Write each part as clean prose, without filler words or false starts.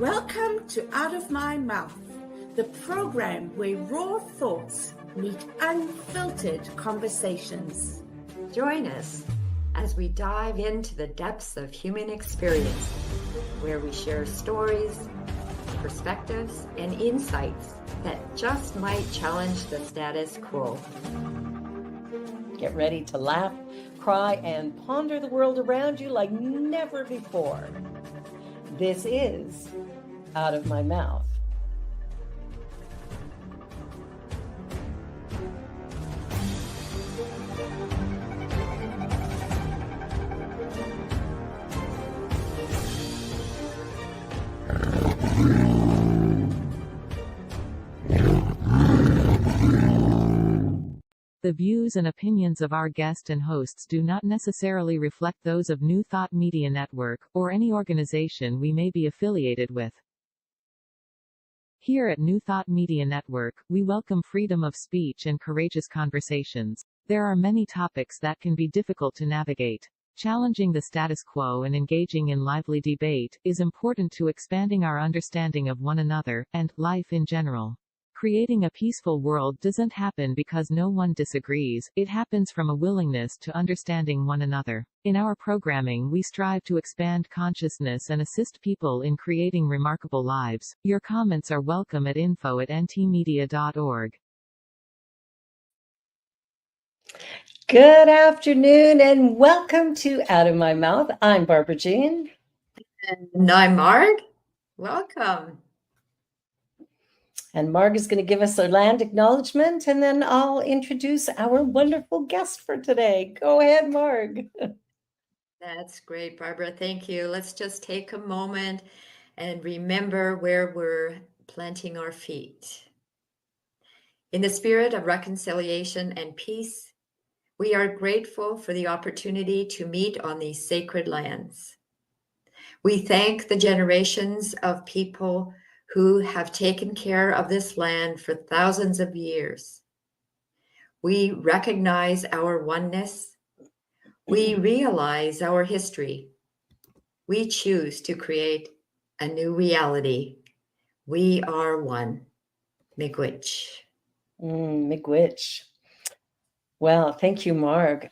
Welcome to Out of My Mouth, the program where raw thoughts meet unfiltered conversations. Join us as we dive into the depths of human experience, where we share stories, perspectives, and insights that just might challenge the status quo. Get ready to laugh, cry, and ponder the world around you like never before. This is Out of My Mouth. The views and opinions of our guest and hosts do not necessarily reflect those of New Thought Media Network, or any organization we may be affiliated with. Here at New Thought Media Network, we welcome freedom of speech and courageous conversations. There are many topics that can be difficult to navigate. Challenging the status quo and engaging in lively debate is important to expanding our understanding of one another, and life in general. Creating a peaceful world doesn't happen because no one disagrees, it happens from a willingness to understanding one another. In our programming, we strive to expand consciousness and assist people in creating remarkable lives. Your comments are welcome at info@ntmedia.org. Good afternoon and welcome to Out of My Mouth. I'm Barbara Jean. And I'm Marg. Welcome. And Marg is going to give us a land acknowledgement, and then I'll introduce our wonderful guest for today. Go ahead, Marg. That's great, Barbara. Thank you. Let's just take a moment and remember where we're planting our feet. In the spirit of reconciliation and peace, we are grateful for the opportunity to meet on these sacred lands. We thank the generations of people who have taken care of this land for thousands of years. We recognize our oneness. We realize our history. We choose to create a new reality. We are one. Miigwech. Miigwech. Well, thank you, Marg.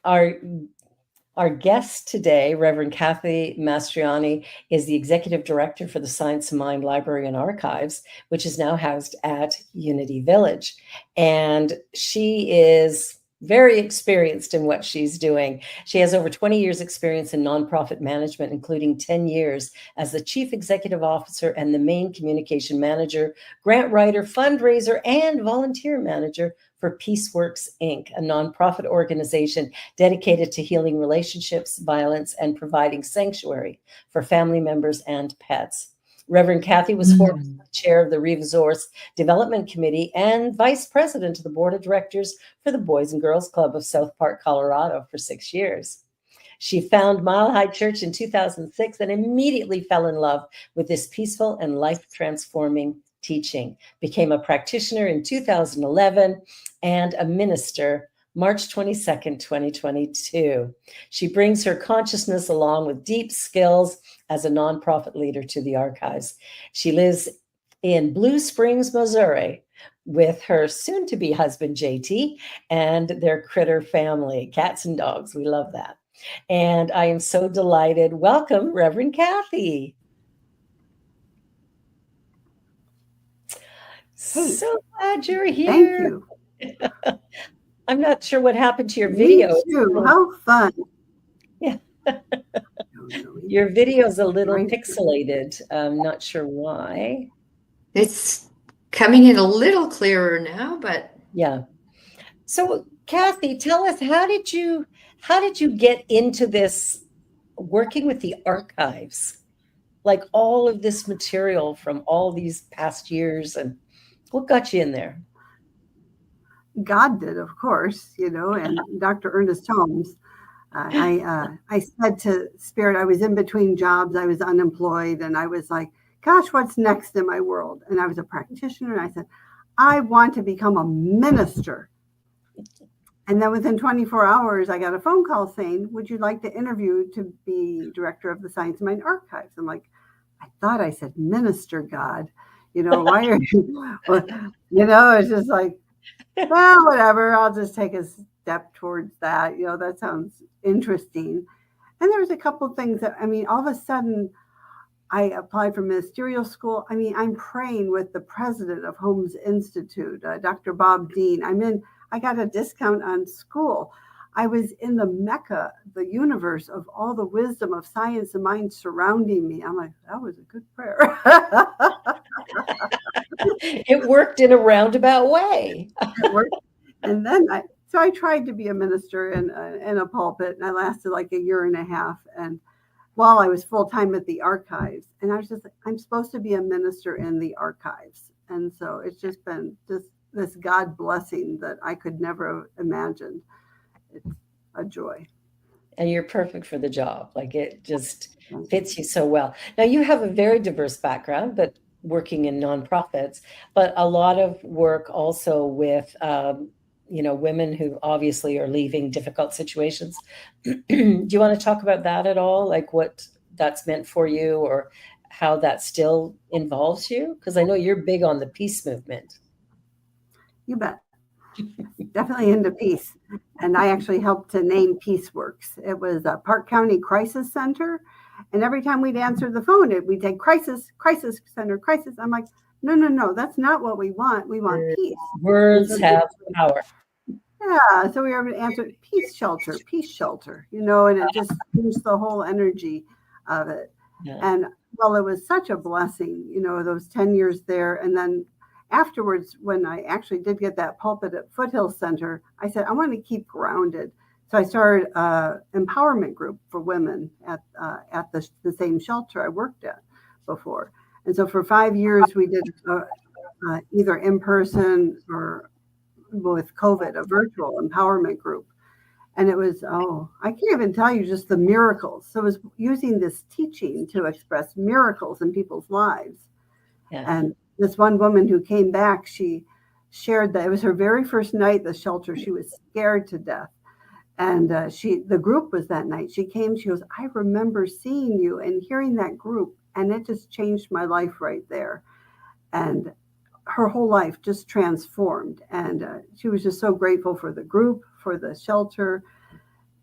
Our guest today, Reverend Kathy Mastroianni, is the Executive Director for the Science of Mind Library and Archives, which is now housed at Unity Village. And she is very experienced in what she's doing. She has over 20 years experience in nonprofit management, including 10 years as the Chief Executive Officer and the main communication manager, grant writer, fundraiser, and volunteer manager for Peaceworks, Inc., a nonprofit organization dedicated to healing relationships, violence, and providing sanctuary for family members and pets. Reverend Kathy was formerly chair of the Resource Development Committee and vice president of the board of directors for the Boys and Girls Club of South Park, Colorado for 6 years. She founded Mile High Church in 2006 and immediately fell in love with this peaceful and life-transforming teaching, became a practitioner in 2011 and a minister March 22nd, 2022. She brings her consciousness along with deep skills as a nonprofit leader to the archives. She lives in Blue Springs, Missouri, with her soon-to-be husband, JT, and their critter family, cats and dogs. We love that. And I am so delighted. Welcome, Reverend Kathy. So glad you're here. Thank you. I'm not sure what happened to your video. Me too. How fun. Yeah. Your video's a little pixelated. I'm not sure why. It's coming in a little clearer now, but yeah. So, Kathy, tell us, how did you get into this, working with the archives? Like all of this material from all these past years, and what got you in there? God did, of course, and Dr. Ernest Holmes. I said to Spirit, I was in between jobs, I was unemployed, and I was like, gosh, what's next in my world? And I was a practitioner, and I said, I want to become a minister. And then within 24 hours, I got a phone call saying, would you like to interview to be director of the Science of Mind Archives? I'm like, I thought I said minister, God. Why are you, it's just like, well, whatever. I'll just take a step towards that. That sounds interesting. And there was a couple of things that, all of a sudden, I applied for ministerial school. I'm praying with the president of Holmes Institute, Dr. Bob Dean. I got a discount on school. I was in the Mecca, the universe of all the wisdom of science and mind surrounding me. I'm like, that was a good prayer. It worked in a roundabout way. It worked. And then I tried to be a minister in a pulpit, and I lasted like a year and a half. And while I was full-time at the archives, and I was just like, I'm supposed to be a minister in the archives. And so it's just been this God blessing that I could never have imagined. It's a joy. And you're perfect for the job. Like, it just fits you so well. Now, you have a very diverse background, but working in nonprofits, but a lot of work also with, women who obviously are leaving difficult situations. Do you want to talk about that at all? Like what that's meant for you, or how that still involves you? Because I know you're big on the peace movement. You bet. Definitely into peace. And I actually helped to name PeaceWorks. It was a Park County Crisis Center. And every time we'd answer the phone, we'd say crisis center, crisis. I'm like, no, that's not what we want. We want peace. Words have power. Yeah. So we were able to answer peace shelter, and it just changed the whole energy of it. Yeah. And well, it was such a blessing, those 10 years there. And then afterwards, when I actually did get that pulpit at Foothill Center, I said, I want to keep grounded. So I started an empowerment group for women at the same shelter I worked at before. And so for 5 years, we did either in person or with COVID, a virtual empowerment group. And it was, I can't even tell you just the miracles. So it was using this teaching to express miracles in people's lives. Yeah. And this one woman who came back, she shared that it was her very first night at the shelter. She was scared to death. And the group was that night. She came, she goes, I remember seeing you and hearing that group, and it just changed my life right there. And her whole life just transformed. And she was just so grateful for the group, for the shelter.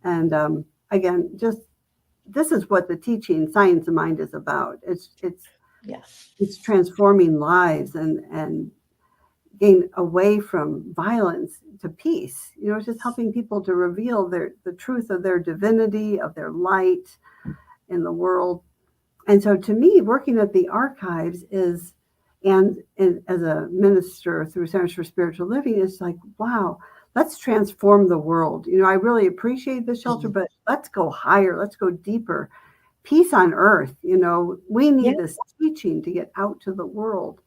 And again, just this is what the teaching Science of Mind is about. It's transforming lives and getting away from violence to peace. It's just helping people to reveal the truth of their divinity, of their light in the world. And so to me, working at the archives and as a minister through Centers for Spiritual Living, is like, wow, let's transform the world. I really appreciate the shelter, but let's go higher. Let's go deeper. Peace on earth. We need this teaching to get out to the world.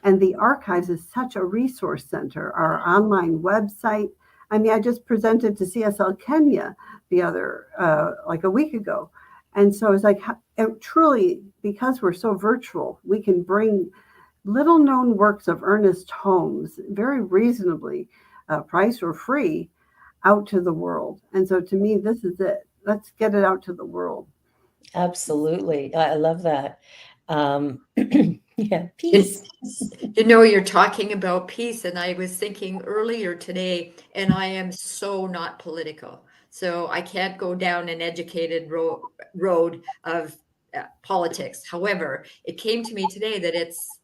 And the archives is such a resource center. Our online website. I just presented to CSL Kenya the other, like a week ago. And so it's like, truly, because we're so virtual, we can bring little known works of Ernest Holmes very reasonably priced or free out to the world. And so to me, this is it. Let's get it out to the world. Absolutely. I love that. Yeah, peace. You're talking about peace, and I was thinking earlier today, and I am so not political. So I can't go down an educated road of politics. However, it came to me today that it's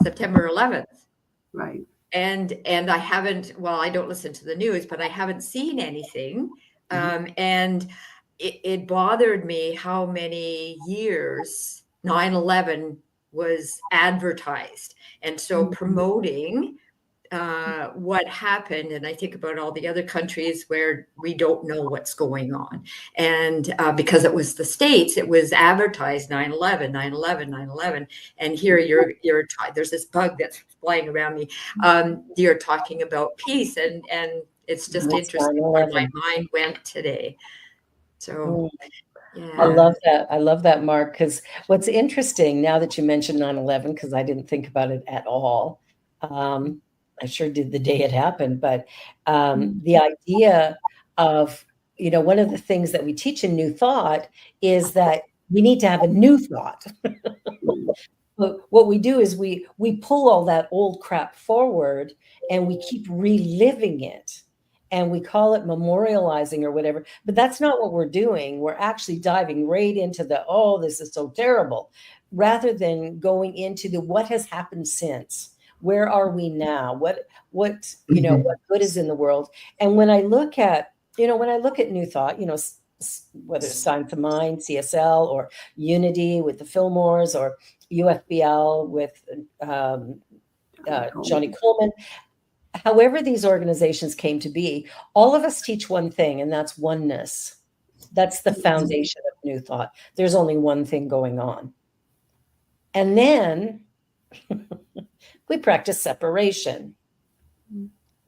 September 11th. Right. And I haven't, I don't listen to the news, but I haven't seen anything. And it bothered me how many years 9/11 was advertised. And so promoting what happened, and I think about all the other countries where we don't know what's going on. And because it was the States, it was advertised 9/11, 9/11, 9/11. And here there's this bug that's flying around me. You're talking about peace, and it's just interesting where my mind went today. So yeah. I love that, Mark, because what's interesting now that you mentioned 9/11, because I didn't think about it at all. I sure did the day it happened, but the idea of, one of the things that we teach in New Thought is that we need to have a new thought. But what we do is we pull all that old crap forward and we keep reliving it. And we call it memorializing or whatever. But that's not what we're doing. We're actually diving right into the, oh, this is so terrible, rather than going into the what has happened since. Where are we now? What what good is in the world? And when I look at, New Thought, whether it's Science of Mind, CSL, or Unity with the Fillmores, or UFBL with Johnny Coleman, however these organizations came to be, all of us teach one thing, and that's oneness. That's the foundation of New Thought. There's only one thing going on. And then we practice separation.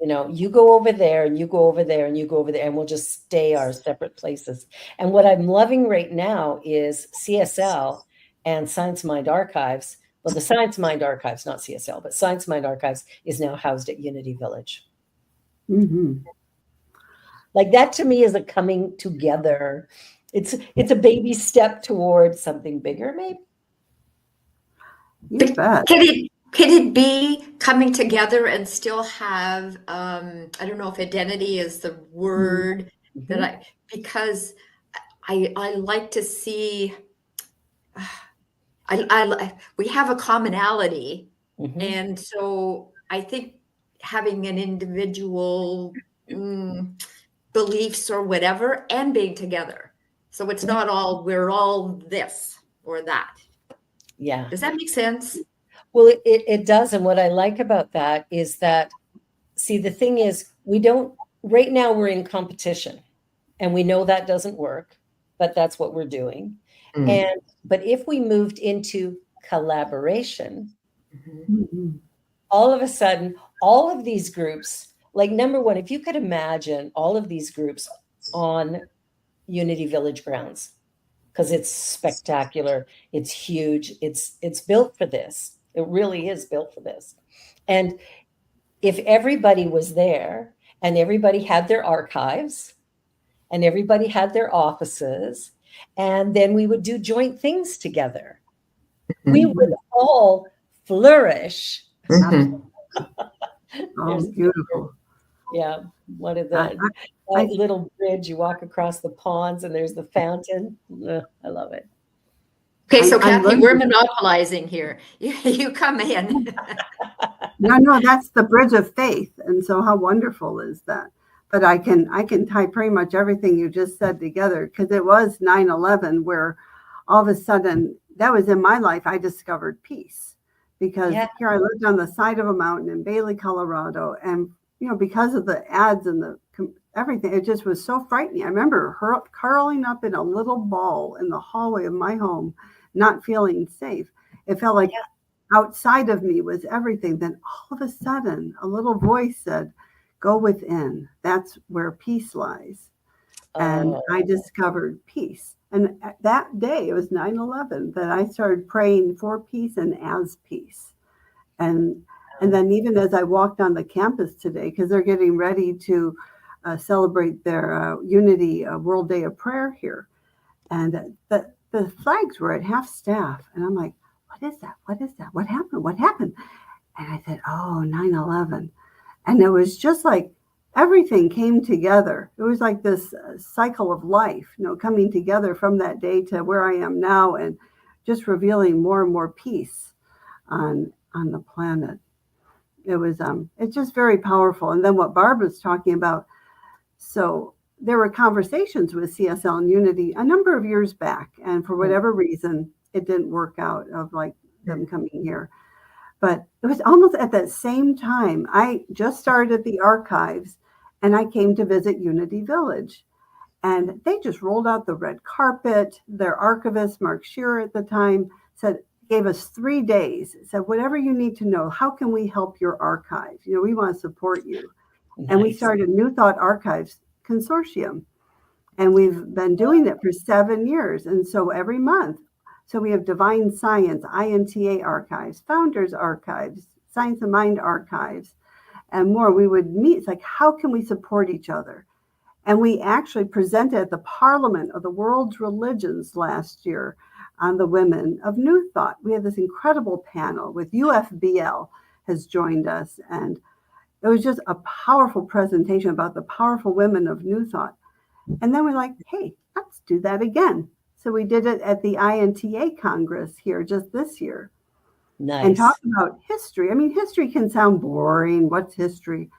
You go over there and you go over there and you go over there, and we'll just stay our separate places. And what I'm loving right now is CSL and Science Mind Archives. Well, the Science Mind Archives, not CSL, but Science Mind Archives is now housed at Unity Village. Like, that to me is a coming together. It's a baby step towards something bigger, maybe. You bet. Could it be coming together and still have, I don't know if identity is the word because I like to see, we have a commonality. And so I think having an individual beliefs or whatever, and being together. So it's not all, we're all this or that. Yeah. Does that make sense? Well, it does. And what I like about that is that, see, the thing is, right now we're in competition, and we know that doesn't work, but that's what we're doing. But if we moved into collaboration, all of a sudden, all of these groups, like, number one, if you could imagine all of these groups on Unity Village grounds, because it's spectacular, it's huge, it's built for this. It really is built for this. And if everybody was there, and everybody had their archives, and everybody had their offices, and then we would do joint things together, we would all flourish. Oh, beautiful. Yeah, what is that? That little bridge, you walk across the ponds and there's the fountain. I love it. Okay, so Kathy, we're monopolizing here. You come in. No, that's the bridge of faith. And so how wonderful is that? But I can tie pretty much everything you just said together, because it was 9/11 where all of a sudden, that was in my life, I discovered peace. Because here I lived on the side of a mountain in Bailey, Colorado. And, because of the ads and everything, it just was so frightening. I remember curling up in a little ball in the hallway of my home, not feeling safe. It felt like outside of me was everything. Then all of a sudden, a little voice said, "Go within. That's where peace lies." And I discovered peace. And that day, it was 9/11, that I started praying for peace and as peace. And then even as I walked on the campus today, because they're getting ready to celebrate their Unity World Day of Prayer here. And the flags were at half staff. And I'm like, what is that? What is that? What happened? What happened? And I said, 9/11. And it was just like everything came together. It was like this cycle of life, coming together from that day to where I am now, and just revealing more and more peace on the planet. It was it's just very powerful. And then what Barbara's talking about, so there were conversations with CSL and Unity a number of years back, and for whatever reason, it didn't work out, of like them coming here. But it was almost at that same time, I just started at the archives, and I came to visit Unity Village. And they just rolled out the red carpet. Their archivist, Mark Shearer at the time, gave us 3 days, said, whatever you need to know, how can we help your archive? We want to support you. Nice. And we started New Thought Archives Consortium. And we've been doing it for 7 years. And so every month, so we have Divine Science, INTA Archives, Founders Archives, Science of Mind Archives, and more. We would meet. It's like, how can we support each other? And we actually presented at the Parliament of the World's Religions last year on the women of New Thought. We had this incredible panel with UFBL has joined us, and it was just a powerful presentation about the powerful women of New Thought. And then we're like, hey, let's do that again. So we did it at the INTA Congress here just this year. Nice. And talk about history. I mean, history can sound boring. What's history?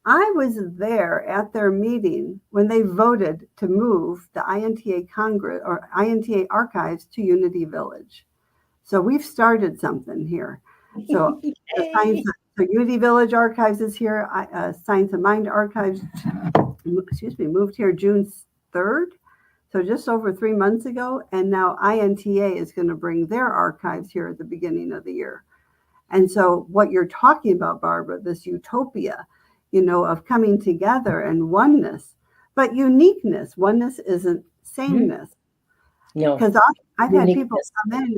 I was there at their meeting when they voted to move the INTA Congress or INTA archives to Unity Village. So we've started something here. So Unity Village Archives is here. Science of Mind Archives, moved here June 3rd. So just over 3 months ago. And now INTA is going to bring their archives here at the beginning of the year. And so what you're talking about, Barbara, this utopia, of coming together and oneness, but uniqueness. Oneness isn't sameness. No. Because I've had people come in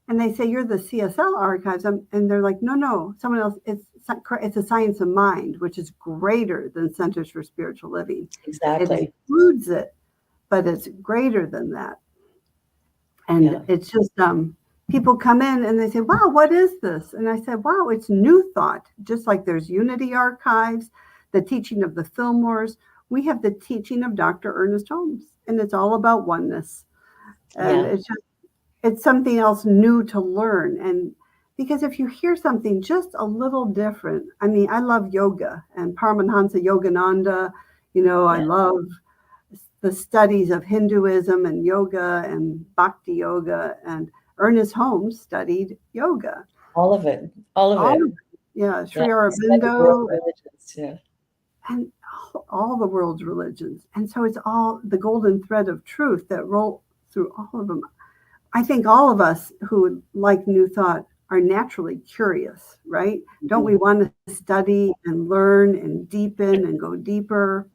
and they say, you're the CSL archives. And they're like, no, someone else. It's a science of mind, which is greater than Centers for Spiritual Living. Exactly. It includes it, but it's greater than that. And it's just, people come in and they say, wow, what is this? And I said, wow, it's New Thought. Just like there's Unity Archives, the teaching of the Fillmores, we have the teaching of Dr. Ernest Holmes, and it's all about oneness. And it's something else new to learn. And because if you hear something just a little different, I mean, I love yoga and Paramahansa Yogananda, I love the studies of Hinduism and yoga and Bhakti yoga, and Ernest Holmes studied yoga. All of it. Yeah, Sri Aurobindo. Yeah. And all the world's religions. And so it's all the golden thread of truth that roll through all of them. I think all of us who like New Thought are naturally curious, right? Don't we want to study and learn and deepen and go deeper?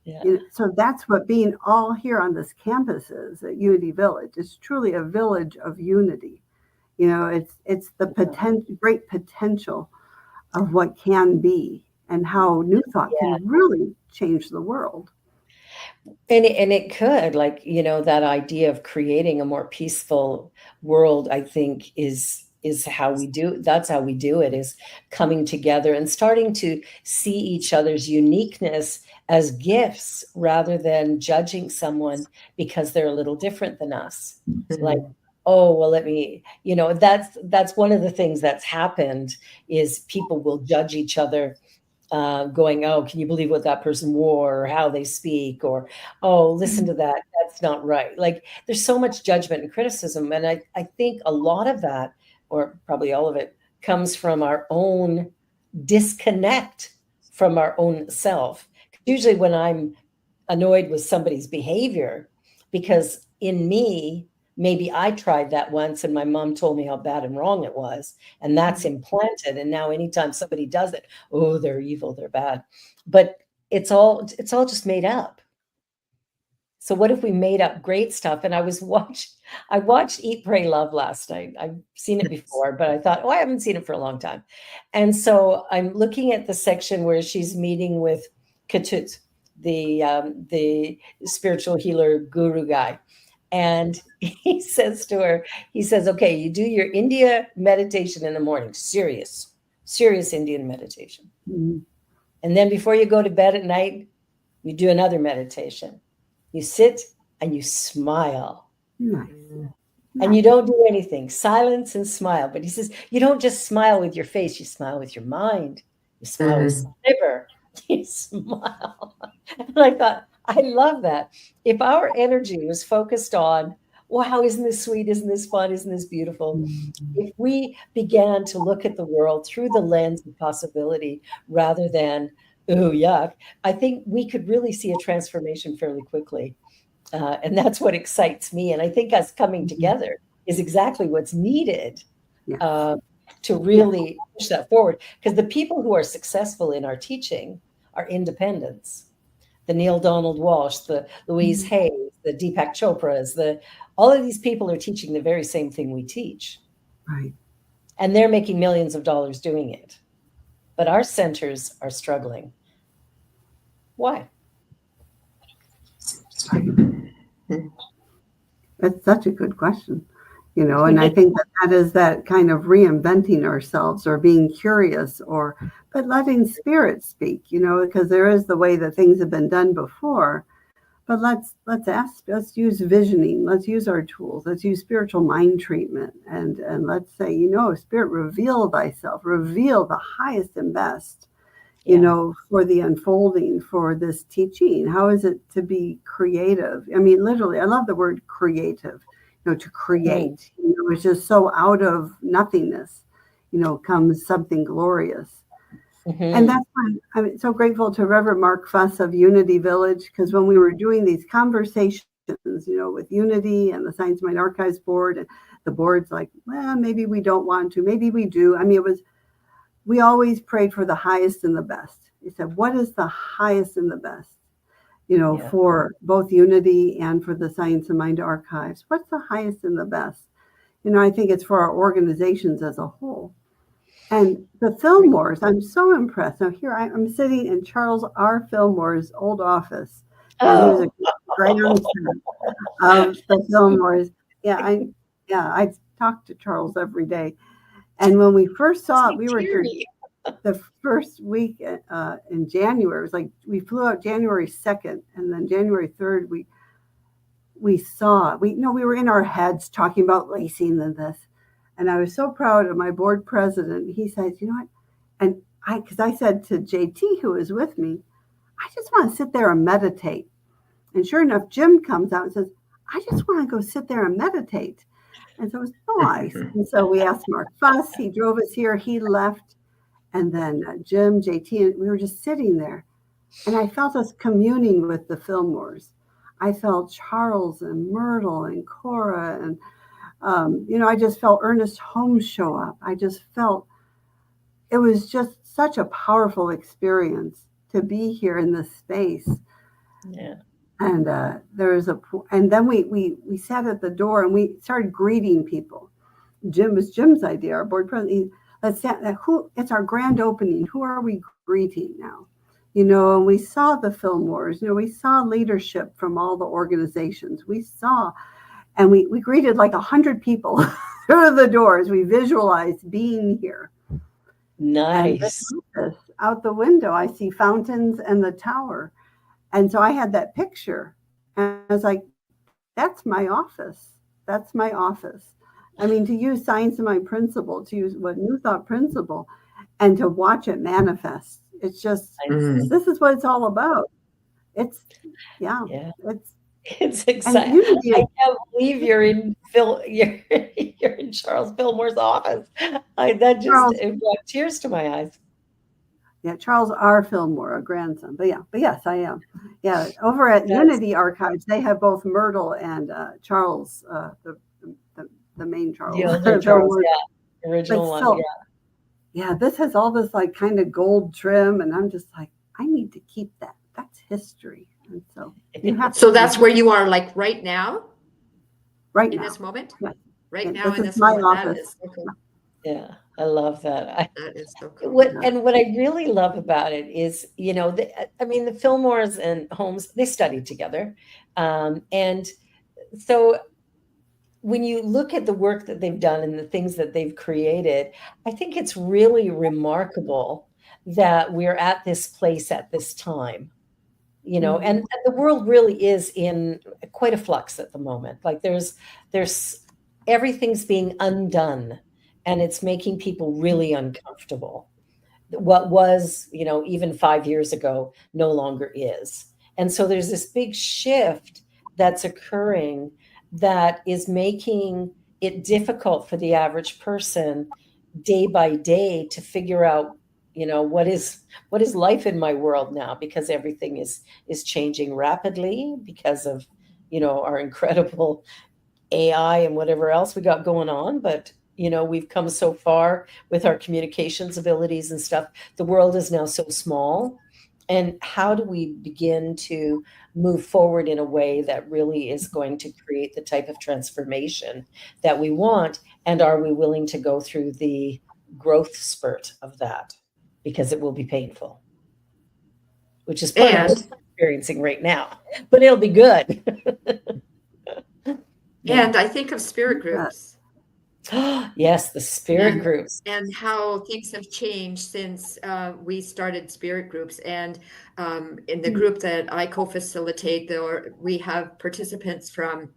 Yeah. So that's what being all here on this campus is at Unity Village. It's truly a village of unity. It's the great potential of what can be and how New Thought can really change the world. And it could, that idea of creating a more peaceful world, I think is how we do. That's how we do it, is coming together and starting to see each other's uniqueness as gifts rather than judging someone because they're a little different than us. Like, oh, well, let me, that's one of the things that's happened is people will judge each other, going, oh, can you believe what that person wore or how they speak, or, oh, listen to that. That's not right. Like, there's so much judgment and criticism. And I think a lot of that, or probably all of it, comes from our own disconnect from our own self. Usually when I'm annoyed with somebody's behavior, because in me, maybe I tried that once and my mom told me how bad and wrong it was, and that's implanted. And now anytime somebody does it, oh, they're evil, they're bad. But it's all just made up. So what if we made up great stuff? And I watched Eat, Pray, Love last night. I've seen it before, but I thought, I haven't seen it for a long time. And so I'm looking at the section where she's meeting with Ketut, the spiritual healer guru guy. And he says to her, okay, you do your India meditation in the morning, serious Indian meditation. Mm-hmm. And then before you go to bed at night, you do another meditation. You sit and you smile. Nice. And you don't do anything, silence and smile. But he says, you don't just smile with your face, you smile with your mind. You smile with the liver. You smile. And I thought, I love that. If our energy was focused on, wow, isn't this sweet? Isn't this fun? Isn't this beautiful? If we began to look at the world through the lens of possibility rather than, oh, yuck, I think we could really see a transformation fairly quickly. And that's what excites me. And I think us coming together is exactly what's needed to really push that forward. Because the people who are successful in our teaching are independents. The Neil Donald Walsh, the Louise Hay, the Deepak Chopras, all of these people are teaching the very same thing we teach. Right. And they're making millions of dollars doing it. But our centers are struggling. Why? That's such a good question. And I think that is that kind of reinventing ourselves or being curious but letting spirit speak, because there is the way that things have been done before. But let's use visioning. Let's use our tools. Let's use spiritual mind treatment. And let's say, Spirit, reveal thyself, reveal the highest and best, for the unfolding, for this teaching. How is it to be creative? I mean, literally, I love the word creative, to create. It's just so out of nothingness, comes something glorious. And that's why I'm so grateful to Reverend Mark Fuss of Unity Village, because when we were doing these conversations, with Unity and the Science Mind Archives Board, and the board's like, well, maybe we don't want to, maybe we do. I mean, we always prayed for the highest and the best. He said, what is the highest and the best, for both Unity and for the Science and Mind Archives? What's the highest and the best? I think it's for our organizations as a whole. And the Fillmores, I'm so impressed. Now here I'm sitting in Charles R. Fillmore's old office. And he was a grandson of the Fillmores. I talk to Charles every day. And when we first saw it, we were here the first week in January. It was like we flew out January 2nd, and then January 3rd we saw it. We were in our heads talking about lacing and this. And I was so proud of my board president. He said, you know what? And because I said to JT, who was with me, I just want to sit there and meditate. And sure enough, Jim comes out and says, I just want to go sit there and meditate. And so it was nice. And so we asked Mark Fuss. He drove us here. He left. And then Jim, JT, and we were just sitting there. And I felt us communing with the Fillmores. I felt Charles and Myrtle and Cora and I just felt Ernest Holmes show up. I just felt it was just such a powerful experience to be here in this space. Yeah. And and then we sat at the door and we started greeting people. Jim's idea, our board president. It's our grand opening. Who are we greeting now? And we saw the Fillmores. We saw leadership from all the organizations. We saw. And we greeted like 100 people through the doors. We visualized being here. Nice. And out the window, I see fountains and the tower. And so I had that picture. And I was like, that's my office. That's my office. I mean, to use Science of Mind principle, to use what New Thought principle, and to watch it manifest. It's just, this is what it's all about. It's exciting. I can't believe you're in Charles Fillmore's office. That just brought tears to my eyes. Yeah, Charles R. Fillmore, a grandson. But yes, I am. Yeah, over at Unity Archives, they have both Myrtle and Charles, the main Charles. The older Charles, original one. Yeah, this has all this like kind of gold trim, and I'm just like, I need to keep that. That's history. And so you have so that's where you are, like right now? Right in now. this moment? Right. Right now in this my moment. Office. That is so cool. Yeah, I love that. That is so cool. What I really love about it is, the Fillmores and Holmes, they studied together. And so when you look at the work that they've done and the things that they've created, I think it's really remarkable that we're at this place at this time. And the world really is in quite a flux at the moment. Like there's everything's being undone, and it's making people really uncomfortable. What was, even 5 years ago no longer is. And so there's this big shift that's occurring that is making it difficult for the average person day by day to figure out what is life in my world now, because everything is changing rapidly because of our incredible AI and whatever else we got going on. But we've come so far with our communications abilities and stuff. The world is now so small, and how do we begin to move forward in a way that really is going to create the type of transformation that we want? And are we willing to go through the growth spurt of that? Because it will be painful, which is part of what we're experiencing right now, but it'll be good. And I think of spirit groups. Yes, the spirit and groups. and how things have changed since we started spirit groups. And in the group that I co-facilitate, we have participants from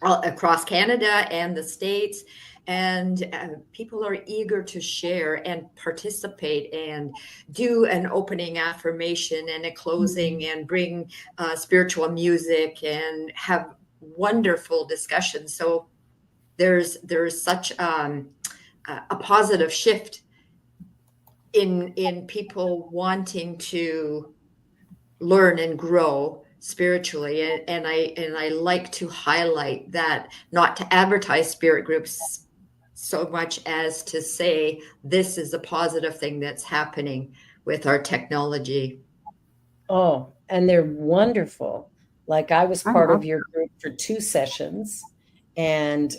all across Canada and the States, and people are eager to share and participate and do an opening affirmation and a closing and bring spiritual music and have wonderful discussions. So there's such a positive shift in people wanting to learn and grow spiritually, and I like to highlight that, not to advertise spirit groups so much as to say this is a positive thing that's happening with our technology. Oh, and they're wonderful. Like I was I part love of your group for 2 sessions, and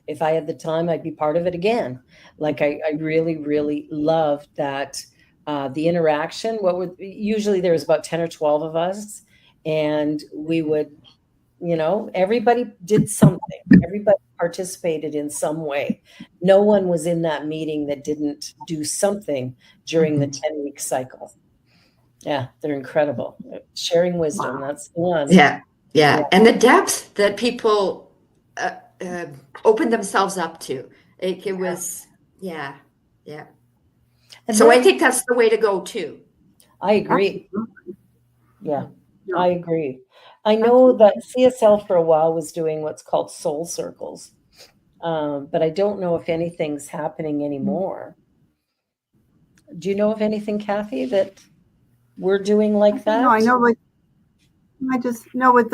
if I had the time, I'd be part of it again. Like I really, really loved that the interaction. Usually there was about 10 or 12 of us, and we would, everybody did something. Everybody participated in some way. No one was in that meeting that didn't do something during the 10-week cycle. Yeah, they're incredible. Sharing wisdom, Wow. that's the one. Yeah, Yeah. and the depth that people opened themselves up to. It was, yeah. And So I think that's the way to go too. I agree. Absolutely. Yeah, Yeah. I agree. I know that CSL for a while was doing what's called soul circles, but I don't know if anything's happening anymore. Do you know of anything, Kathy, that we're doing like that? No, I know what I just know what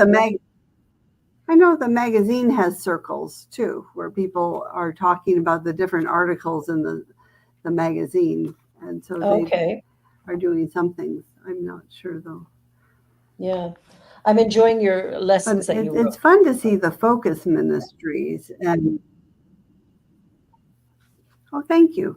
I know the magazine has circles too, where people are talking about the different articles in the magazine, and so they are doing some things. I'm not sure though. Yeah, I'm enjoying your lessons But that you wrote. it's fun to see the focus ministries, and thank you.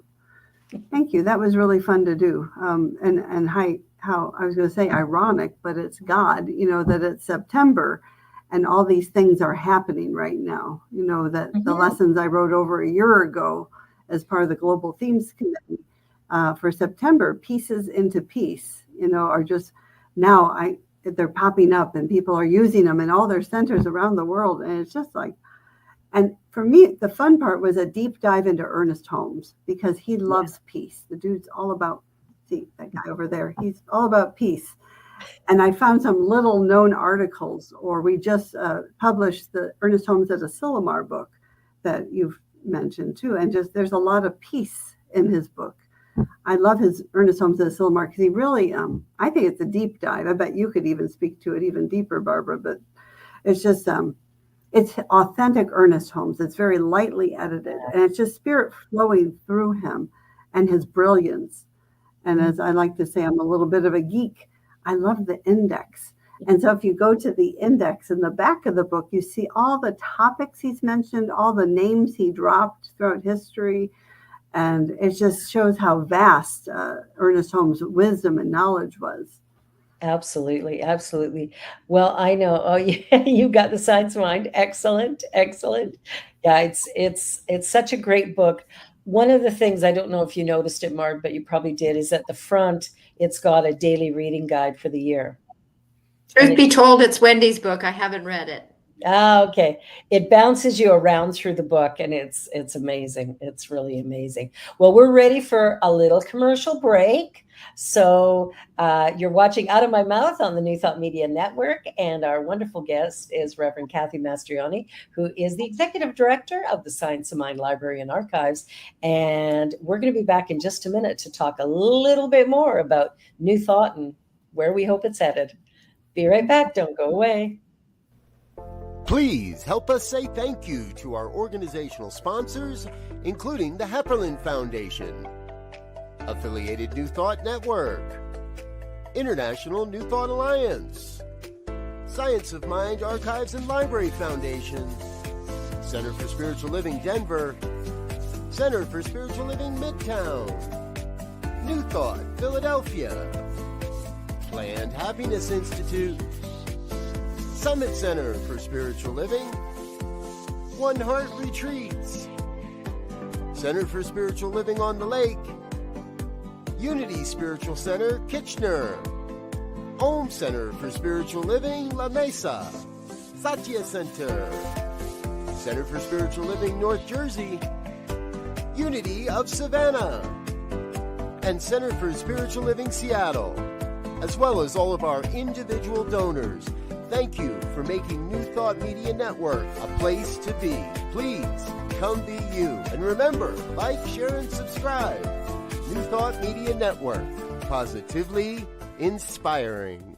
That was really fun to do. And how I was going to say ironic, but it's God, that it's September and all these things are happening right now. That the lessons I wrote over a year ago as part of the Global Themes Committee for September, Pieces into Peace, are just now they're popping up and people are using them in all their centers around the world. And it's just like, and for me, the fun part was a deep dive into Ernest Holmes, because he loves peace. The dude's all about, see that guy over there, he's all about peace. And I found some little known articles, or we just published the Ernest Holmes at Asilomar book that you've mentioned too. And just there's a lot of peace in his book. I love his Ernest Holmes at Asilomar because he really, I think it's a deep dive. I bet you could even speak to it even deeper, Barbara, but it's just, it's authentic Ernest Holmes. It's very lightly edited, and it's just spirit flowing through him and his brilliance. And as I like to say, I'm a little bit of a geek. I love the index. And so if you go to the index in the back of the book, you see all the topics he's mentioned, all the names he dropped throughout history. And it just shows how vast Ernest Holmes' wisdom and knowledge was. Absolutely, absolutely. Well, I know. Oh, yeah, you got the science mind. Excellent, excellent. Yeah, it's such a great book. One of the things, I don't know if you noticed it, Marg, but you probably did, is at the front, it's got a daily reading guide for the year. Truth be told, it's Wendy's book. I haven't read it. Okay. It bounces you around through the book, and it's amazing. It's really amazing. Well, we're ready for a little commercial break. So you're watching Out of My Mouth on the New Thought Media Network, and our wonderful guest is Reverend Kathy Mastroianni, who is the Executive Director of the Science of Mind Library and Archives. And we're going to be back in just a minute to talk a little bit more about New Thought and where we hope it's headed. Be right back. Don't go away. Please help us say thank you to our organizational sponsors, including the Hepperlin Foundation, Affiliated New Thought Network, International New Thought Alliance, Science of Mind Archives and Library Foundation, Center for Spiritual Living Denver, Center for Spiritual Living Midtown, New Thought Philadelphia, Planned Happiness Institute, Summit Center for Spiritual Living, One Heart Retreats, Center for Spiritual Living on the Lake, Unity Spiritual Center, Kitchener, Home Center for Spiritual Living, La Mesa, Satya Center, Center for Spiritual Living, North Jersey, Unity of Savannah, and Center for Spiritual Living, Seattle, as well as all of our individual donors. Thank you for making New Thought Media Network a place to be. Please come be you. And remember, like, share, and subscribe. New Thought Media Network, positively inspiring.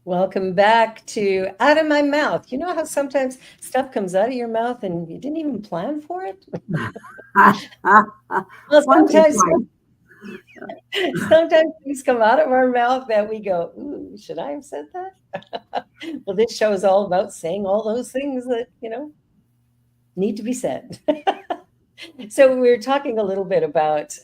Welcome back to Out of My Mouth. You know how sometimes stuff comes out of your mouth and you didn't even plan for it? Well, sometimes things come out of our mouth that we go, ooh, should I have said that? Well, this show is all about saying all those things that, need to be said. So we were talking a little bit about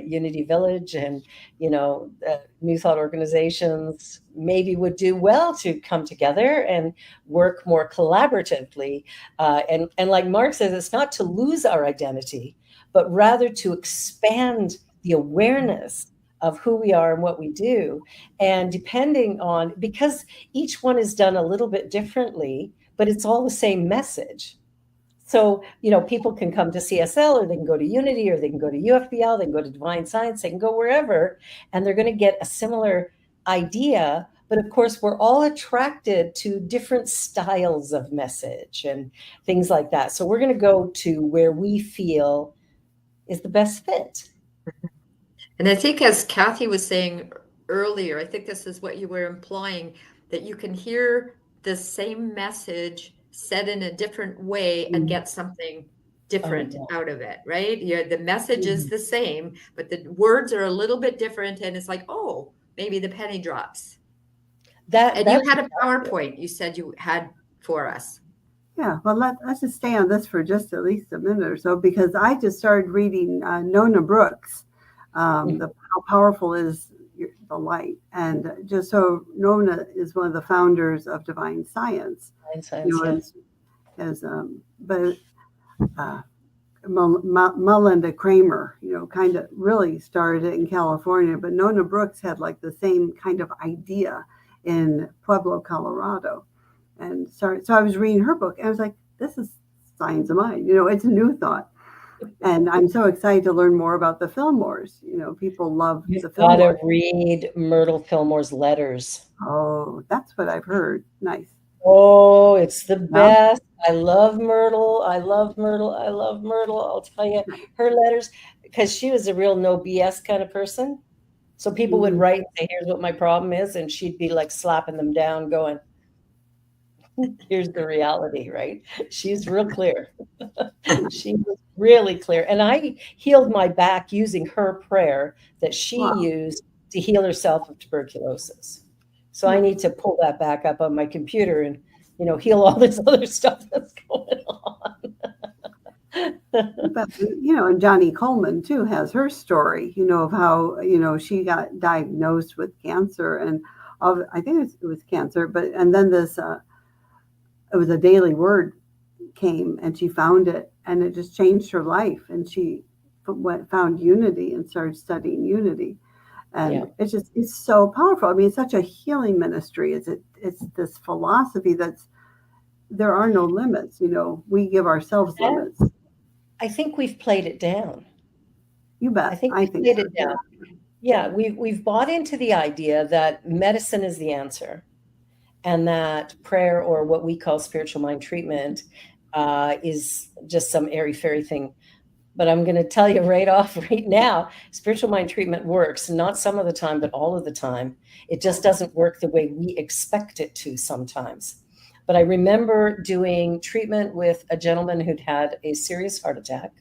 Unity Village and, New Thought organizations maybe would do well to come together and work more collaboratively. And like Mark says, it's not to lose our identity, but rather to expand the awareness of who we are and what we do. And depending on, because each one is done a little bit differently, but it's all the same message. So, people can come to CSL, or they can go to Unity, or they can go to UFBL, they can go to Divine Science, they can go wherever, and they're going to get a similar idea. But of course, we're all attracted to different styles of message and things like that. So we're going to go to where we feel is the best fit. And I think, as Kathy was saying earlier, I think this is what you were implying, that you can hear the same message said in a different way and get something different out of it, right? The message is the same, but the words are a little bit different, and it's like, oh, maybe the penny drops. And you had a PowerPoint you said you had for us. Yeah, well, let's just stay on this for just at least a minute or so, because I just started reading Nona Brooks, How Powerful is the Light. And just so Nona is one of the founders of Divine Science. Melinda Kramer, kind of really started it in California, but Nona Brooks had like the same kind of idea in Pueblo, Colorado. And so I was reading her book and I was like, this is Science of Mind. It's a new thought. And I'm so excited to learn more about the Fillmores. People love the Fillmores. You've got to read Myrtle Fillmore's letters. Oh, that's what I've heard. Nice. Oh, it's the best. I love Myrtle. I'll tell you, her letters, because she was a real no BS kind of person. So people would write and say, here's what my problem is. And she'd be like slapping them down going, here's the reality, right? She's real clear. She was really clear. And I healed my back using her prayer that she Wow. used to heal herself of tuberculosis. So I need to pull that back up on my computer and, heal all this other stuff that's going on. But, and Johnny Coleman too has her story, of how, she got diagnosed with cancer and I think it was cancer, and then it was a daily word came and she found it and it just changed her life. And she found unity and started studying unity. And it's so powerful. I mean, it's such a healing ministry. It's this philosophy there are no limits. We give ourselves limits. I think we've played it down. You bet. I think we've played it down. Yeah, we've bought into the idea that medicine is the answer, and that prayer, or what we call spiritual mind treatment, is just some airy-fairy thing. But I'm going to tell you right now, spiritual mind treatment works, not some of the time, but all of the time. It just doesn't work the way we expect it to sometimes. But I remember doing treatment with a gentleman who'd had a serious heart attack.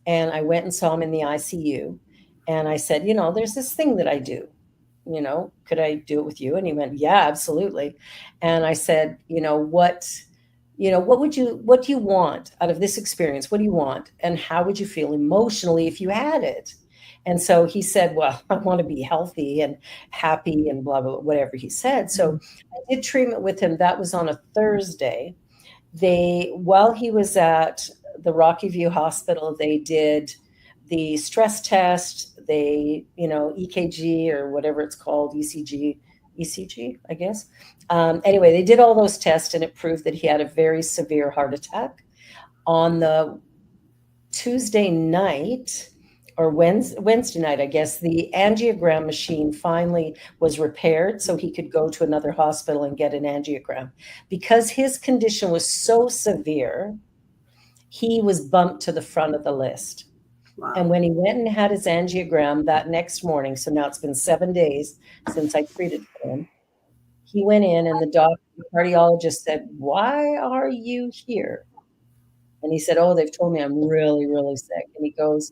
And I went and saw him in the ICU. And I said, there's this thing that I do. Could I do it with you? And he went, yeah, absolutely. And I said, what do you want out of this experience? What do you want? And how would you feel emotionally if you had it? And so he said, well, I want to be healthy and happy and blah, blah, blah, whatever he said. So I did treatment with him. That was on a Thursday. While he was at the Rocky View Hospital, they did the stress test, EKG or whatever it's called, ECG, I guess. Anyway, they did all those tests and it proved that he had a very severe heart attack. On the Tuesday night, or Wednesday night, I guess, the angiogram machine finally was repaired so he could go to another hospital and get an angiogram. Because his condition was so severe, he was bumped to the front of the list. Wow. And when he went and had his angiogram that next morning, so now it's been 7 days since I treated him, he went in and the cardiologist said, "Why are you here?" And he said, "Oh, they've told me I'm really, really sick." And he goes,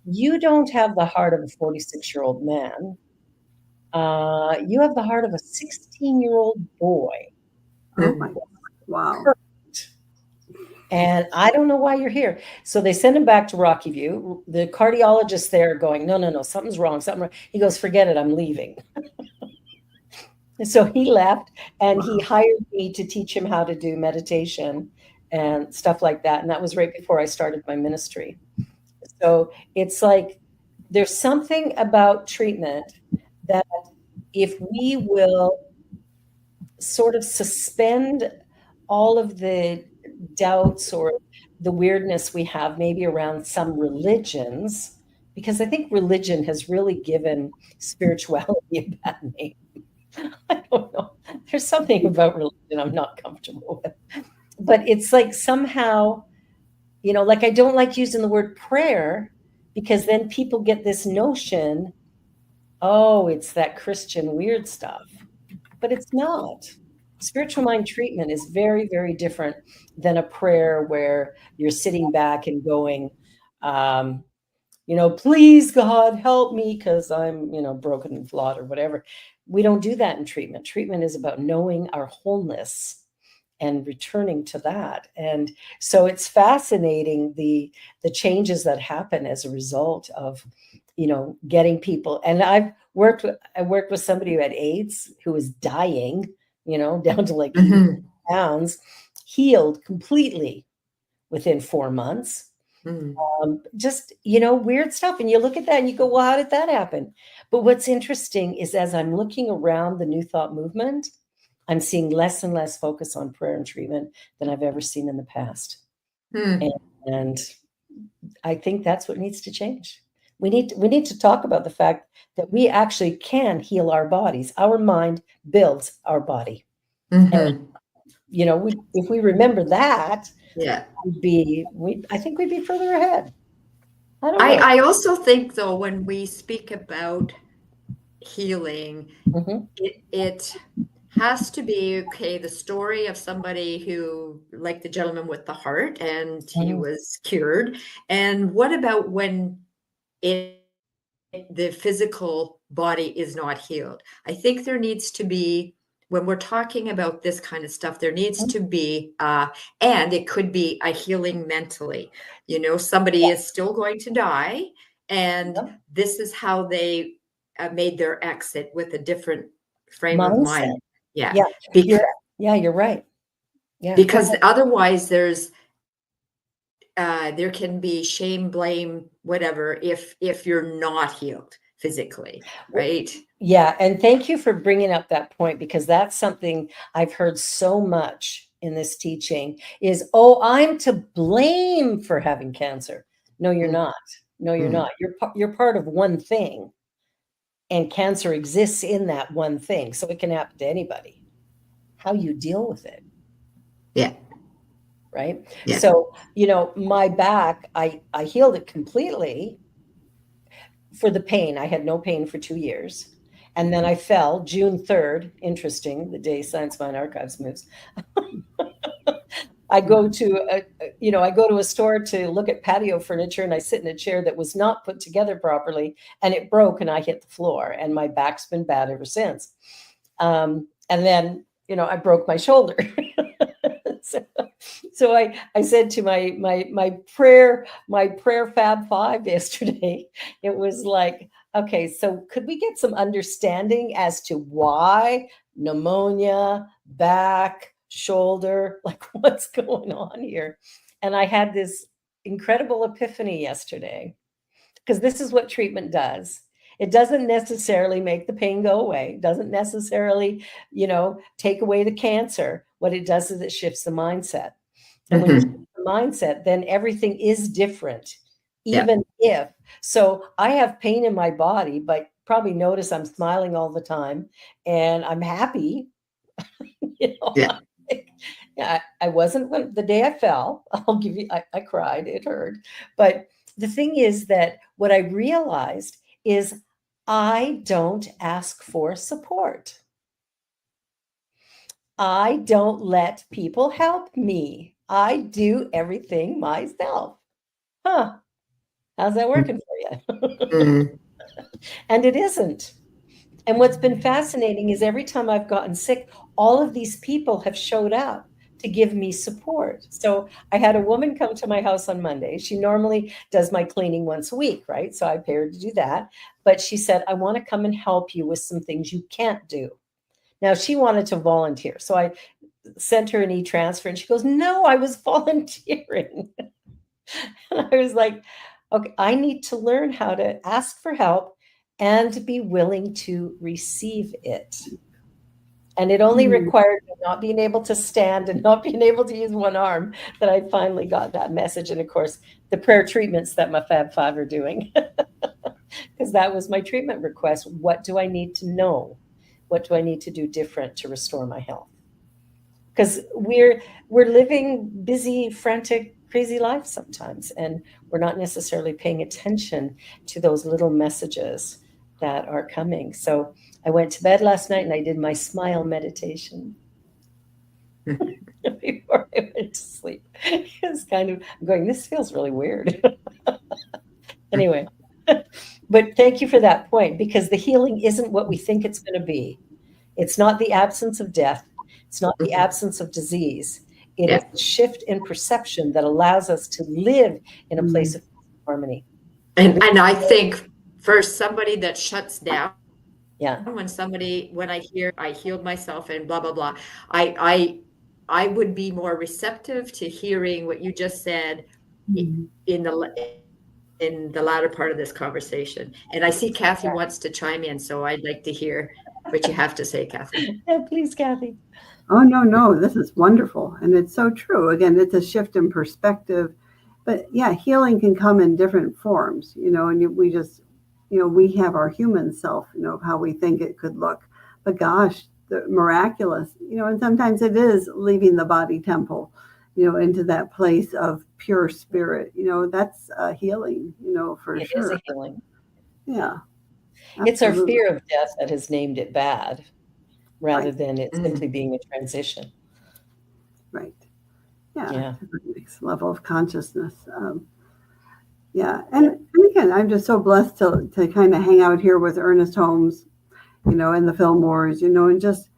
"You don't have the heart of a 46-year-old man. You have the heart of a 16-year-old boy." Oh my God. Wow. Perfect. And I don't know why you're here. So they send him back to Rocky View. The cardiologist there going, no, something's wrong, something wrong. He goes, "Forget it, I'm leaving." So he left and he hired me to teach him how to do meditation and stuff like that. And that was right before I started my ministry. So it's like there's something about treatment that if we will sort of suspend all of the doubts or the weirdness we have maybe around some religions, because I think religion has really given spirituality a bad name. I don't know. There's something about religion I'm not comfortable with. But it's like somehow, like I don't like using the word prayer because then people get this notion, oh, it's that Christian weird stuff. But it's not. Spiritual mind treatment is very, very different than a prayer where you're sitting back and going, please God, help me because I'm, broken and flawed or whatever. We don't do that in treatment. Treatment is about knowing our wholeness and returning to that. And so it's fascinating the changes that happen as a result of, getting people. And I worked with somebody who had AIDS, who was dying, down to like 80 pounds, healed completely within 4 months. Just, weird stuff. And you look at that and you go, well, how did that happen? But what's interesting is as I'm looking around the New Thought movement, I'm seeing less and less focus on prayer and treatment than I've ever seen in the past. And I think that's what needs to change. We need to talk about the fact that we actually can heal our bodies. Our mind builds our body. And, if we remember that, I think we'd be further ahead. I also think, though, when we speak about healing, it has to be, okay, the story of somebody who, like the gentleman with the heart, and he was cured. And what about when the physical body is not healed? I think there needs to be, when we're talking about this kind of stuff, there needs to be, and it could be a healing mentally. Somebody is still going to die, and this is how they made their exit, with a different frame of mind. Mindset. Yeah. You're right. Yeah. Because otherwise there can be shame, blame, whatever, if you're not healed physically, right? Yeah. And thank you for bringing up that point, because that's something I've heard so much in this teaching is, oh, I'm to blame for having cancer. No, you're not. No, you're not. You're part of one thing, and cancer exists in that one thing. So it can happen to anybody. How you deal with it. Yeah. Right. Yeah. So, my back, I healed it completely for the pain. I had no pain for 2 years. And then I fell June 3rd. Interesting, the day Science Mind Archives moves. I go to a store to look at patio furniture, and I sit in a chair that was not put together properly, and it broke, and I hit the floor, and my back's been bad ever since. And then, I broke my shoulder. So I said to my prayer Fab Five yesterday, it was like, okay, so could we get some understanding as to why pneumonia, back, shoulder, like what's going on here? And I had this incredible epiphany yesterday, because this is what treatment does. It doesn't necessarily make the pain go away. It doesn't necessarily, take away the cancer. What it does is it shifts the mindset. And when you shift the mindset, then everything is different. Even if, so I have pain in my body, but probably notice I'm smiling all the time and I'm happy. I wasn't when the day I fell. I'll give you, I cried, it hurt. But the thing is that what I realized is I don't ask for support. I don't let people help me. I do everything myself. How's that working for you? And it isn't. And what's been fascinating is every time I've gotten sick, all of these people have showed up to give me support. So I had a woman come to my house on Monday. She normally does my cleaning once a week, right? So I pay her to do that. But she said, I want to come and help you with some things you can't do. Now, she wanted to volunteer. So I sent her an e-transfer, and she goes, no, I was volunteering. And I was like, okay, I need to learn how to ask for help and be willing to receive it. And it only required me not being able to stand and not being able to use one arm that I finally got that message. And of course, the prayer treatments that my Fab Five are doing, because that was my treatment request. What do I need to know? What do I need to do different to restore my health? Because we're living busy, frantic, crazy lives sometimes, and we're not necessarily paying attention to those little messages that are coming. So I went to bed last night and I did my smile meditation before I went to sleep. It's kind of, I'm going, this feels really weird. Anyway, but thank you for that point, because the healing isn't what we think it's going to be. It's not the absence of death. It's not the absence of disease. It is a shift in perception that allows us to live in a place of harmony. And I think for somebody that shuts down, when I hear I healed myself and blah, blah, blah, I would be more receptive to hearing what you just said in the latter part of this conversation. And I see Kathy wants to chime in, so I'd like to hear what you have to say, Kathy. Yeah, please, Kathy. Oh, no, this is wonderful. And it's so true. Again, it's a shift in perspective. But yeah, healing can come in different forms, and we just, we have our human self, how we think it could look. But gosh, the miraculous, and sometimes it is leaving the body temple, into that place of pure spirit. That's healing, for sure. It is a healing. Yeah. It's our fear of death that has named it bad. rather Right. than it simply being a transition. Right. Yeah. Yeah. To the next level of consciousness. Yeah. And again, I'm just so blessed to kind of hang out here with Ernest Holmes, and the Fillmores, and just,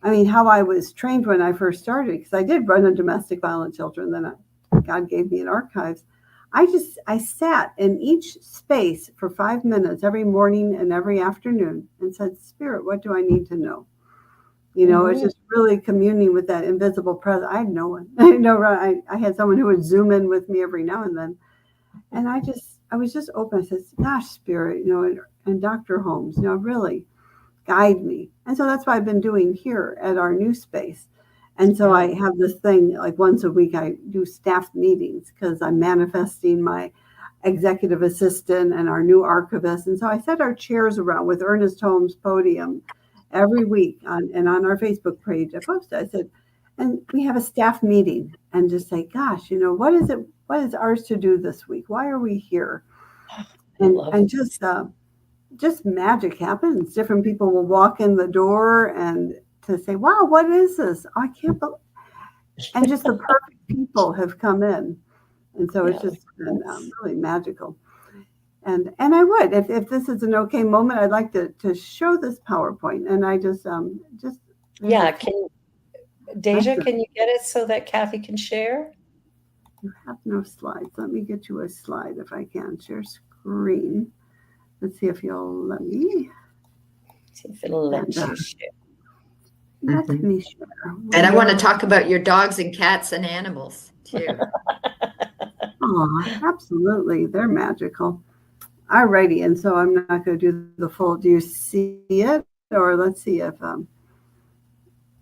I mean, how I was trained when I first started, because I did run a domestic violent children, then God gave me an archives. I sat in each space for 5 minutes every morning and every afternoon and said, Spirit, what do I need to know? It's just really communing with that invisible presence. I had no one. I had someone who would Zoom in with me every now and then. And I was just open. I said, gosh, Spirit, and Dr. Holmes, really guide me. And so that's what I've been doing here at our new space. And so I have this thing, like once a week, I do staff meetings because I'm manifesting my executive assistant and our new archivist. And so I set our chairs around with Ernest Holmes' podium every week and on our Facebook page. I posted, I said, and we have a staff meeting and just say, gosh, what is ours to do this week? Why are we here? And just magic happens. Different people will walk in the door and to say, wow, what is this? I can't believe. And just the perfect people have come in. And so it's just been really magical. And I would, if this is an okay moment, I'd like to show this PowerPoint. And I just Deja, can you get it so that Kathy can share? You have no slides. Let me get you a slide if I can. Share screen. Let's see if you'll let me. See if it'll let you share. Let me share. And I want to talk about your dogs and cats and animals too. Oh, absolutely. They're magical. All righty. And so I'm not going to do the full. Do you see it? Or let's see if.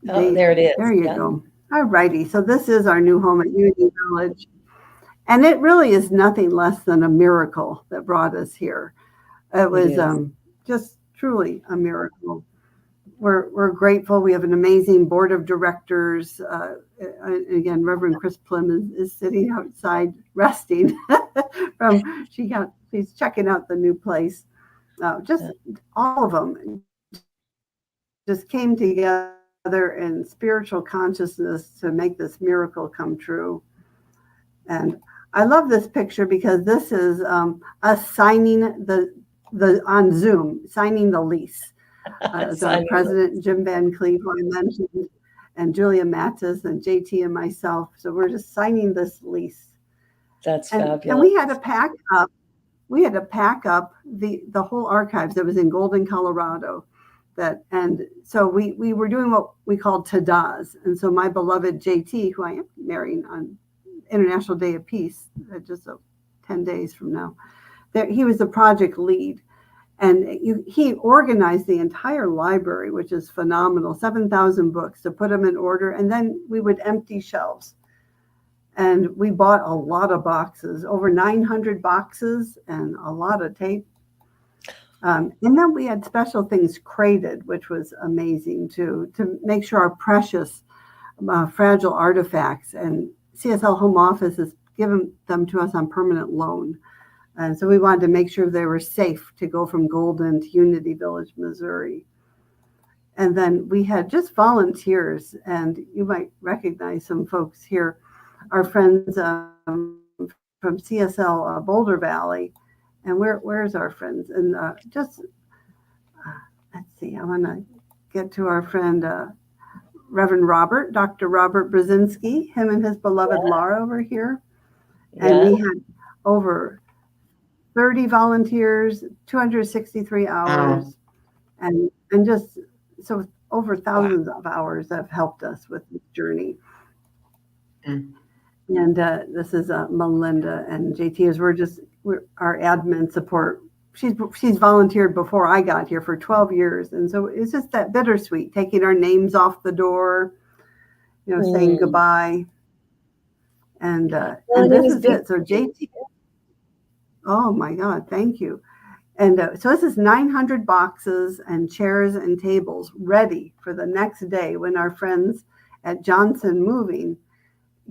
There it is. There you go. All righty. So this is our new home at Unity Village. And it really is nothing less than a miracle that brought us here. It was just truly a miracle. We're grateful. We have an amazing board of directors. Again, Reverend Chris Plim is sitting outside resting she's checking out the new place. All of them just came together in spiritual consciousness to make this miracle come true. And I love this picture because this is us signing on Zoom, signing the lease. Our president, Jim Van Cleve, who I mentioned, and Julia Mattes and JT and myself. So we're just signing this lease. That's fabulous. And we had to pack up. We had to pack up the whole archives that was in Golden, Colorado. And so we were doing what we called tadas. And so my beloved JT, who I am marrying on International Day of Peace, just 10 days from now, he was the project lead. And he organized the entire library, which is phenomenal, 7,000 books, to put them in order. And then we would empty shelves. And we bought a lot of boxes, over 900 boxes and a lot of tape. And then we had special things crated, which was amazing too, to make sure our precious, fragile artifacts, and CSL Home Office has given them to us on permanent loan. And so we wanted to make sure they were safe to go from Golden to Unity Village, Missouri. And then we had just volunteers, and you might recognize some folks here, our friends from CSL Boulder Valley. And where's our friends? And let's see, I want to get to our friend, Reverend Robert, Dr. Robert Brzezinski, him and his beloved Laura over here. And we had over 30 volunteers, 263 hours, and just so over thousands of hours have helped us with this journey. And this is Melinda and JT, as we're our admin support. She's volunteered before I got here for 12 years. And so it's just that bittersweet, taking our names off the door, saying goodbye. And this is it. So JT, oh my God, thank you. And so this is 900 boxes and chairs and tables ready for the next day when our friends at Johnson Moving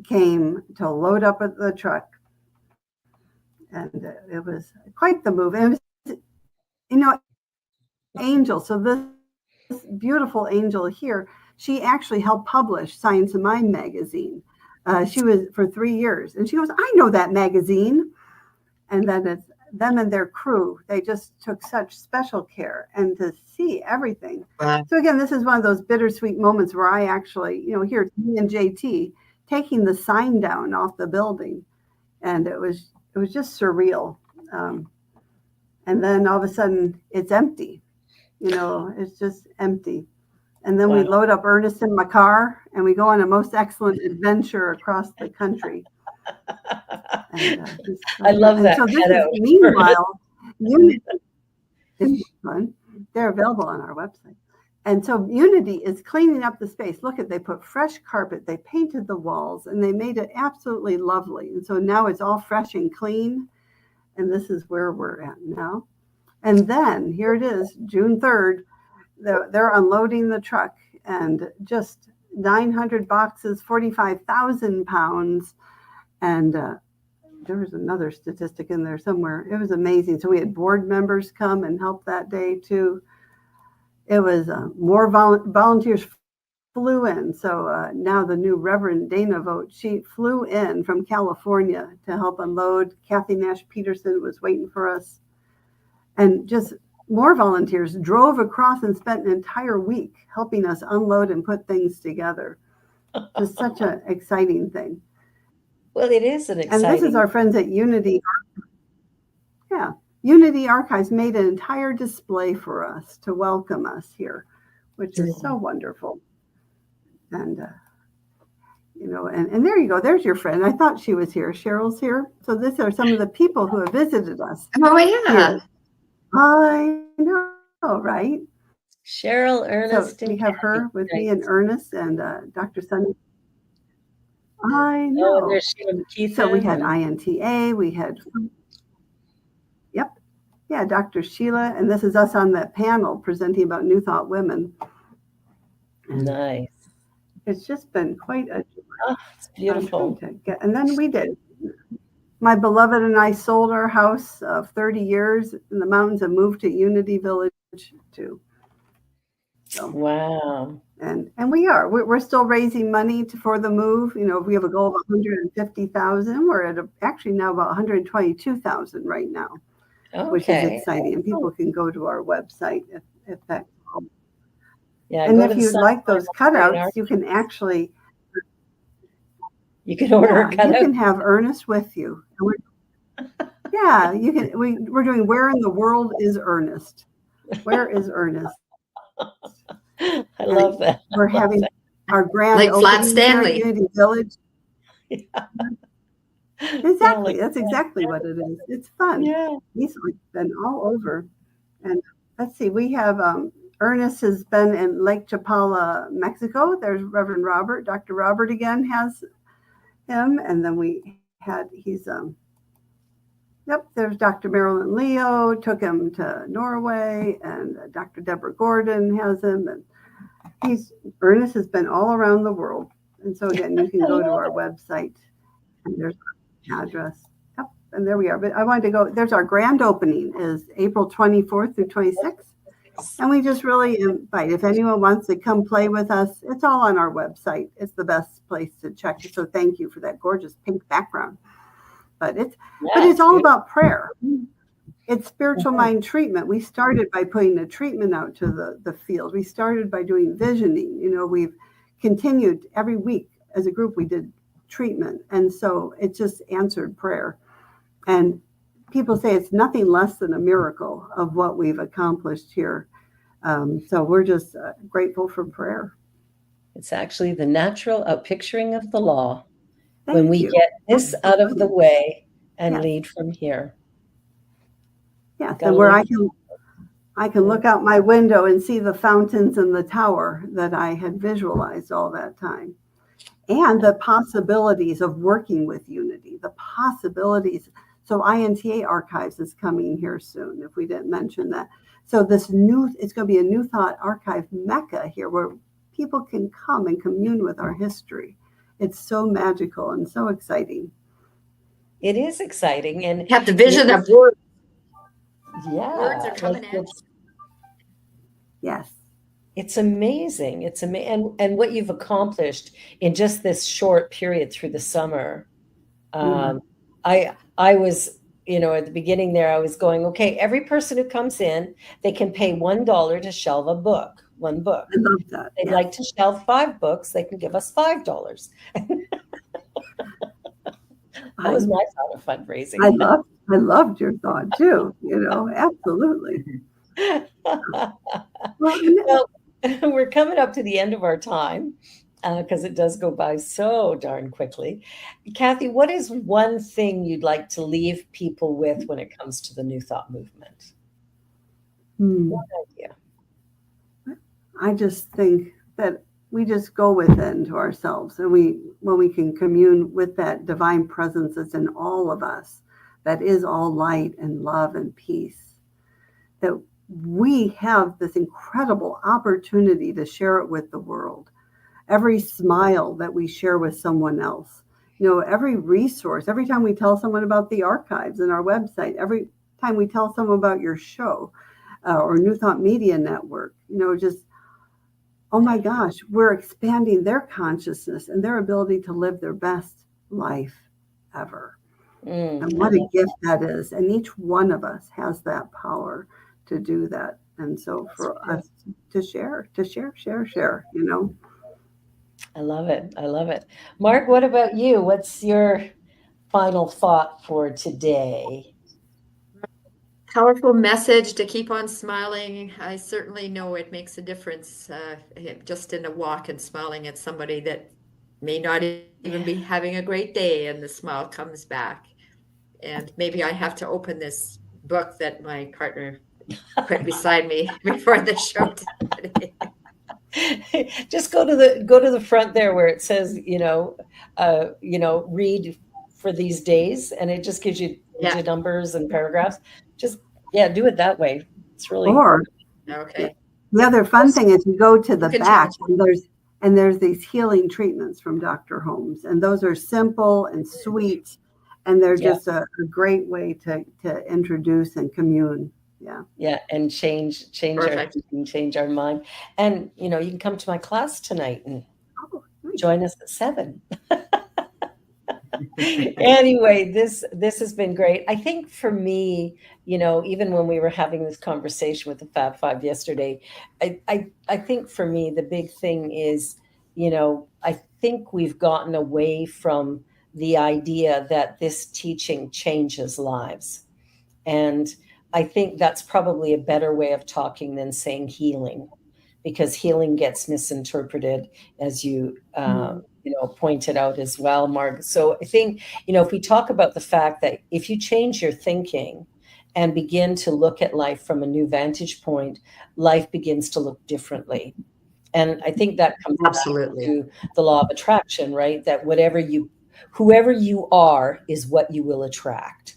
came to load up at the truck. And it was quite the move. And it was, Angel. So beautiful angel here, she actually helped publish Science of Mind magazine. She was for 3 years, and she goes, I know that magazine. And then it's them and their crew. They just took such special care, and to see everything. Wow. So again, this is one of those bittersweet moments where I actually, here it's me and JT taking the sign down off the building, and it was just surreal. And then all of a sudden, it's empty. It's just empty. And then we load up Ernest in my car, and we go on a most excellent adventure across the country. And, I love that. So this is, meanwhile, Unity is fun. They're available on our website. And so Unity is cleaning up the space. Look they put fresh carpet, they painted the walls, and they made it absolutely lovely. And so now it's all fresh and clean. And this is where we're at now. And then here it is, June 3rd. They're unloading the truck, and just 900 boxes, 45,000 pounds. And there was another statistic in there somewhere. It was amazing. So we had board members come and help that day too. It was more volunteers flew in. So now the new Reverend Dana Vogt, she flew in from California to help unload. Kathy Nash Peterson was waiting for us. And just more volunteers drove across and spent an entire week helping us unload and put things together. Just such an exciting thing. Well, it is an exciting. And this is our friends at Unity. Yeah. Unity Archives made an entire display for us to welcome us here, which is so wonderful. And, and there you go. There's your friend. I thought she was here. Cheryl's here. So these are some of the people who have visited us. Oh, yeah. Here. I know, right? Cheryl, Ernest, so we have her with me and Ernest and Dr. Sunny. I know. Oh, there's Sheila McKeithen. So we had INTA, we had, Dr. Sheila, and this is us on that panel presenting about New Thought Women. Nice. It's just been quite a it's beautiful. And then we did. My beloved and I sold our house of 30 years in the mountains and moved to Unity Village too. So, wow. And we're still raising money for the move. We have a goal of 150,000. We're at actually now about 122,000 right now, which is exciting. And people can go to our website if that. Yeah. And if you'd like those cutouts, you can actually. You can order a cutout. You can have Ernest with you. You can. We're doing Where in the World is Ernest? Where is Ernest? I love that. We're having our grand like opening Flat Stanley. here at Unity Village. Yeah. Exactly. That's exactly what it is. It's fun. Yeah. He's been all over. And let's see, we have Ernest has been in Lake Chapala, Mexico. There's Reverend Robert. Dr. Robert again has him. And then there's Dr. Marilyn Leo, took him to Norway, and Dr. Deborah Gordon has him. And Ernest has been all around the world. And so again, you can go to our website, and there's our address. Yep, and there we are. But I wanted to go, there's our grand opening is April 24th through 26th. And we just really invite, if anyone wants to come play with us, it's all on our website. It's the best place to check. So thank you for that gorgeous pink background. But it's all about prayer. It's spiritual mind treatment. We started by putting a treatment out to the field. We started by doing visioning. We've continued every week as a group. We did treatment. And so it's just answered prayer. And people say it's nothing less than a miracle of what we've accomplished here. So we're just grateful for prayer. It's actually the natural outpicturing of the law. Thank when we you. get this out of the way and Yes. lead from here. Yes, Gotta and where lead. I can look out my window and see the fountains and the tower that I had visualized all that time. And the possibilities of working with Unity, the possibilities. So INTA Archives is coming here soon, if we didn't mention that. So it's going to be a New Thought Archive mecca here where people can come and commune with our history. It's so magical and so exciting. It is exciting. And Have the vision of words. yeah, Words are coming at you. Yes. It's amazing. It's amazing. And what you've accomplished in just this short period through the summer. I was, at the beginning there, I was going, okay, every person who comes in, they can pay $1 to shelve a book, one book. I love that. They'd Yes. like to shelve 5 books, they can give us $5. That was my thought of fundraising. I loved your thought too. Absolutely. Well, we're coming up to the end of our time because it does go by so darn quickly. Kathy, what is one thing you'd like to leave people with when it comes to the New Thought movement? One idea. I just think that we just go within to ourselves, and when we can commune with that divine presence that's in all of us, that is all light and love and peace, that we have this incredible opportunity to share it with the world. Every smile that we share with someone else, every resource, every time we tell someone about the archives and our website, every time we tell someone about your show or New Thought Media Network, just, oh my gosh, we're expanding their consciousness and their ability to live their best life ever. And what a gift that is. And each one of us has that power to do that. And so for us to share. I love it. I love it. Mark, what about you? What's your final thought for today? Powerful message to keep on smiling. I certainly know it makes a difference just in a walk and smiling at somebody that may not even be having a great day, and the smile comes back. And maybe I have to open this book that my partner put beside me before the show today. Just go to the front there where it says, read for these days, and it just gives you numbers and paragraphs. Just do it that way. It's really okay. The other fun thing is you go to the back and there's these healing treatments from Dr. Holmes, and those are simple and sweet, and they're just a great way to introduce and commune. And change our thinking, change our mind. And you can come to my class tonight and join us at 7. Anyway, this has been great. I think for me, even when we were having this conversation with the Fab Five yesterday, I think for me the big thing is, I think we've gotten away from the idea that this teaching changes lives. And I think that's probably a better way of talking than saying healing, because healing gets misinterpreted, as you pointed out as well, Mark. So I think, if we talk about the fact that if you change your thinking and begin to look at life from a new vantage point, life begins to look differently. And I think that comes back to the law of attraction, right? That whoever you are is what you will attract.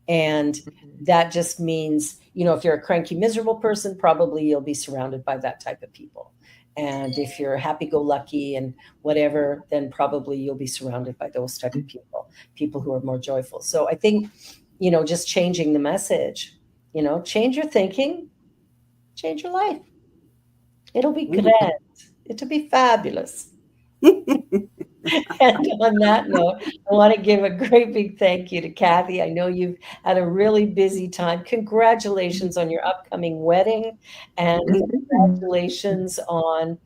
And that just means, if you're a cranky, miserable person, probably you'll be surrounded by that type of people. And if you're happy-go-lucky and whatever, then probably you'll be surrounded by those type of people who are more joyful. So I think, just changing the message, change your thinking, change your life. It'll be grand. It'll be fabulous. And on that note, I want to give a great big thank you to Kathy. I know you've had a really busy time. Congratulations on your upcoming wedding, and congratulations on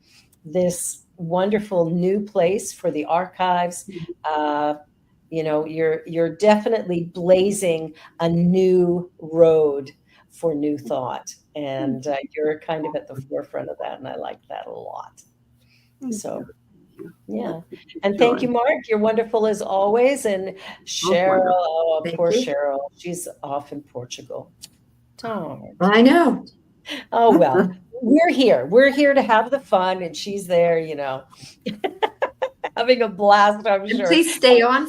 this wonderful new place for the archives. You're definitely blazing a new road for New Thought, and you're kind of at the forefront of that, and I like that a lot. So. Yeah. And thank you, Mark. You're wonderful as always. And Cheryl, poor Cheryl. She's off in Portugal. Darn. I know. Oh, well, we're here. We're here to have the fun, and she's there, having a blast, I'm sure. Please stay on.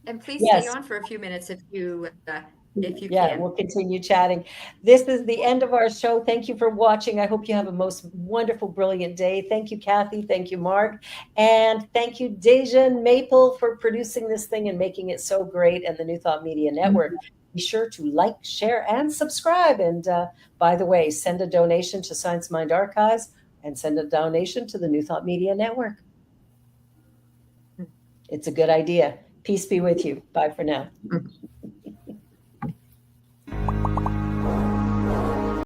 And please stay on for a few minutes if you can. We'll continue chatting. This is the end of our show. Thank you for watching. I hope you have a most wonderful, brilliant day. Thank you, Kathy. Thank you, Mark. And thank you, Deja and Maple, for producing this thing and making it so great, and the New Thought Media Network. Be sure to like, share, and subscribe. And by the way, send a donation to Science Mind Archives and send a donation to the New Thought Media Network. It's a good idea. Peace be with you. Bye for now.